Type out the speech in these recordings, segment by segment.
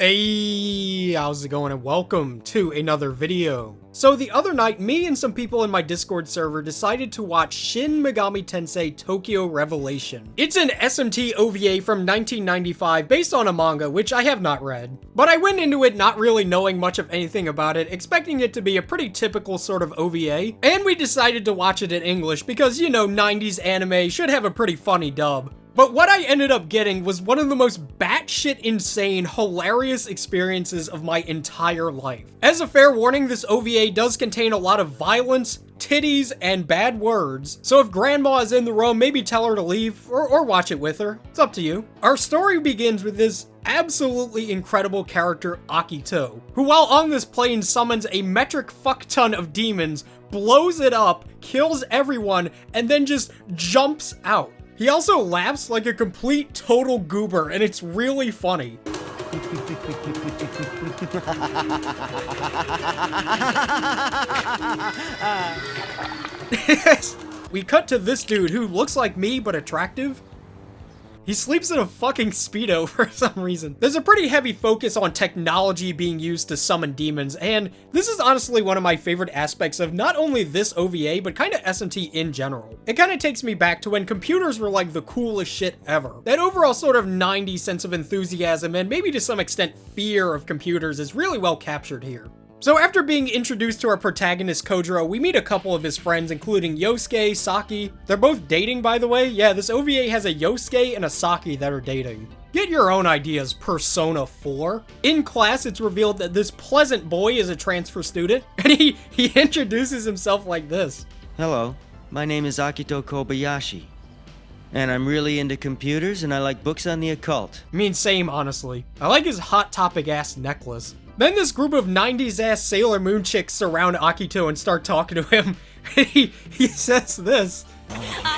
Hey, how's it going and welcome to another video. So the other night, me and some people in my Discord server decided to watch Shin Megami Tensei Tokyo Revelation. It's an SMT OVA from 1995 based on a manga, which I have not read. But I went into it not really knowing much of anything about it, expecting it to be a pretty typical sort of OVA, and we decided to watch it in English because, you know, 90s anime should have a pretty funny dub. But what I ended up getting was one of the most batshit insane, hilarious experiences of my entire life. As a fair warning, this OVA does contain a lot of violence, titties, and bad words, so if grandma is in the room, maybe tell her to leave, or watch it with her. It's up to you. Our story begins with this absolutely incredible character, Akito, who while on this plane summons a metric fuck ton of demons, blows it up, kills everyone, and then just jumps out. He also laughs like a complete total goober, and it's really funny. We cut to this dude who looks like me but attractive. He sleeps in a fucking Speedo for some reason. There's a pretty heavy focus on technology being used to summon demons, and this is honestly one of my favorite aspects of not only this OVA, but kind of SMT in general. It kind of takes me back to when computers were like the coolest shit ever. That overall sort of 90s sense of enthusiasm and maybe to some extent fear of computers is really well captured here. So after being introduced to our protagonist Kojiro, we meet a couple of his friends, including Yosuke, Saki. They're both dating, by the way. Yeah, this OVA has a Yosuke and a Saki that are dating. Get your own ideas, Persona 4. In class, it's revealed that this pleasant boy is a transfer student, and he introduces himself like this. Hello, my name is Akito Kobayashi, and I'm really into computers and I like books on the occult. I mean, same, honestly. I like his Hot Topic ass necklace. Then this group of 90s ass Sailor Moon chicks surround Akito and start talking to him. He says this.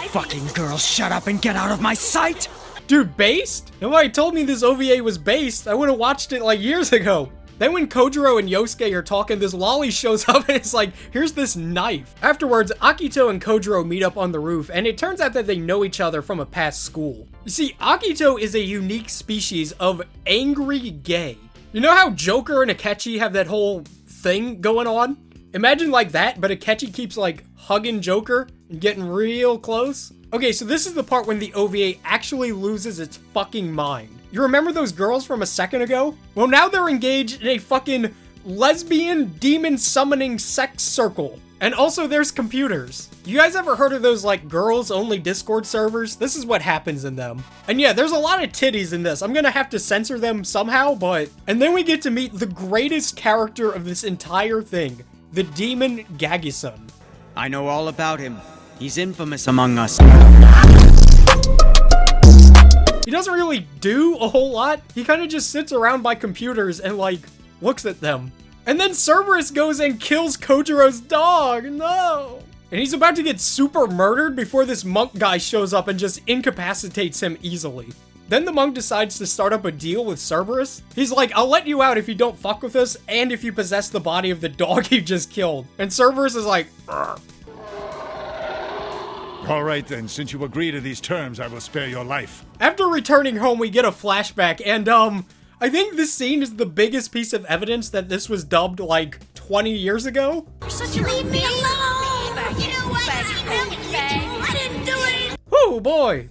Fucking girl, shut up and get out of my sight! Dude, based? Nobody told me this OVA was based. I would have watched it like years ago. Then when Kojiro and Yosuke are talking, this lolly shows up and it's like, here's this knife. Afterwards, Akito and Kojiro meet up on the roof, and it turns out that they know each other from a past school. You see, Akito is a unique species of angry gay. You know how Joker and Akechi have that whole thing going on? Imagine like that, but Akechi keeps like hugging Joker and getting real close. Okay, so this is the part when the OVA actually loses its fucking mind. You remember those girls from a second ago? Well, now they're engaged in a fucking lesbian demon summoning sex circle. And also there's computers. You guys ever heard of those like girls only Discord servers? This is what happens in them. And yeah, there's a lot of titties in this. I'm gonna have to censor them somehow, but... And then we get to meet the greatest character of this entire thing, the demon Gagi-san. I know all about him. He's infamous among us. He doesn't really do a whole lot. He kind of just sits around by computers and like looks at them. And then Cerberus goes and kills Kojiro's dog, no! And he's about to get super murdered before this monk guy shows up and just incapacitates him easily. Then the monk decides to start up a deal with Cerberus. He's like, I'll let you out if you don't fuck with us and if you possess the body of the dog you just killed. And Cerberus is like, "Argh." All right then, since you agree to these terms, I will spare your life. After returning home, we get a flashback, and I think this scene is the biggest piece of evidence that this was dubbed like 20 years ago. Leave me alone! You know what? I didn't do it! Oh boy!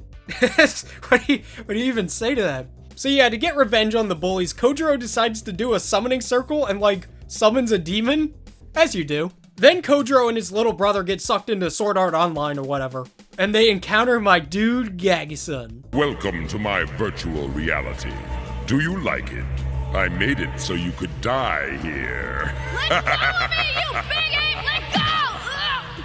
What do you even say to that? So yeah, to get revenge on the bullies, Kojiro decides to do a summoning circle and like summons a demon, as you do. Then Kojiro and his little brother get sucked into Sword Art Online or whatever, and they encounter my dude Gagi-san. Welcome to my virtual reality. Do you like it? I made it so you could die here. Let go of me, you big ape! Let go!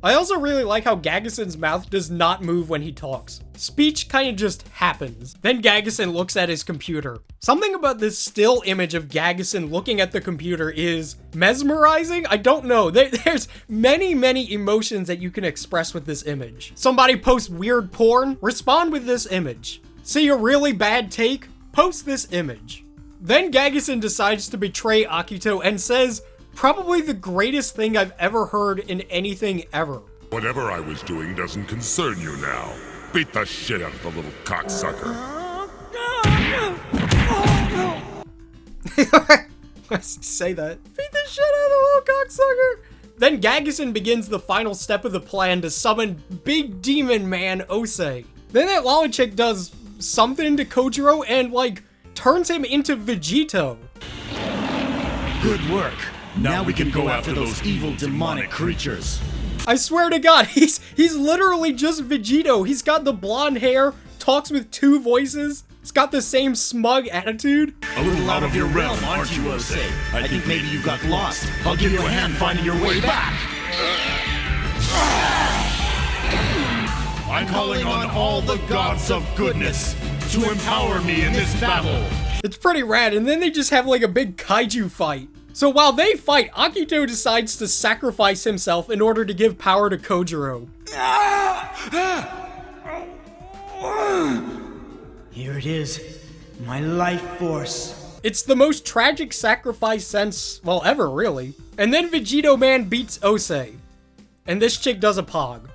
I also really like how Gagi-san's mouth does not move when he talks. Speech kind of just happens. Then Gagi-san looks at his computer. Something about this still image of Gagi-san looking at the computer is mesmerizing? I don't know. There's many emotions that you can express with this image. Somebody posts weird porn? Respond with this image. See a really bad take? Post this image. Then Gagi-san decides to betray Akito and says, probably the greatest thing I've ever heard in anything ever. Whatever I was doing doesn't concern you now. Beat the shit out of the little cocksucker. Say that. Beat the shit out of the little cocksucker. Then Gagison begins the final step of the plan to summon Big Demon Man Osei. Then that Lala chick does something to Kojiro and, like, turns him into Vegito. Good work. Now we can go after those evil demonic creatures. I swear to God, he's literally just Vegito. He's got the blonde hair, talks with 2 voices. He's got the same smug attitude. A little out of your realm, aren't you, Osei? I think maybe you got lost. I'll give you a hand finding your way back. I'm calling on all the gods of goodness to empower me in this battle. It's pretty rad, and then they just have like a big kaiju fight. So while they fight, Akito decides to sacrifice himself in order to give power to Kojiro. Here it is, my life force. It's the most tragic sacrifice since, well, ever, really. And then Vegito Man beats Osei. And this chick does a pog.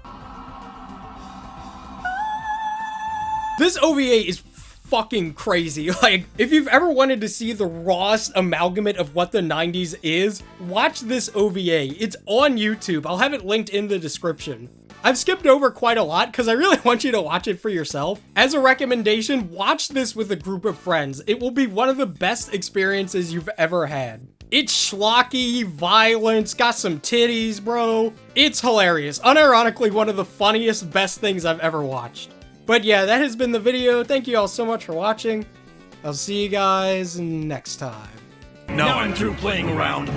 This OVA is fucking crazy. Like, if you've ever wanted to see the rawest amalgamate of what the 90s is, watch this OVA. It's on YouTube. I'll have it linked in the description. I've skipped over quite a lot because I really want you to watch it for yourself. As a recommendation, watch this with a group of friends. It will be one of the best experiences you've ever had. It's schlocky, violent, got some titties, bro. It's hilarious. Unironically, one of the funniest, best things I've ever watched. But yeah, that has been the video. Thank you all so much for watching. I'll see you guys next time. Now I'm through playing around.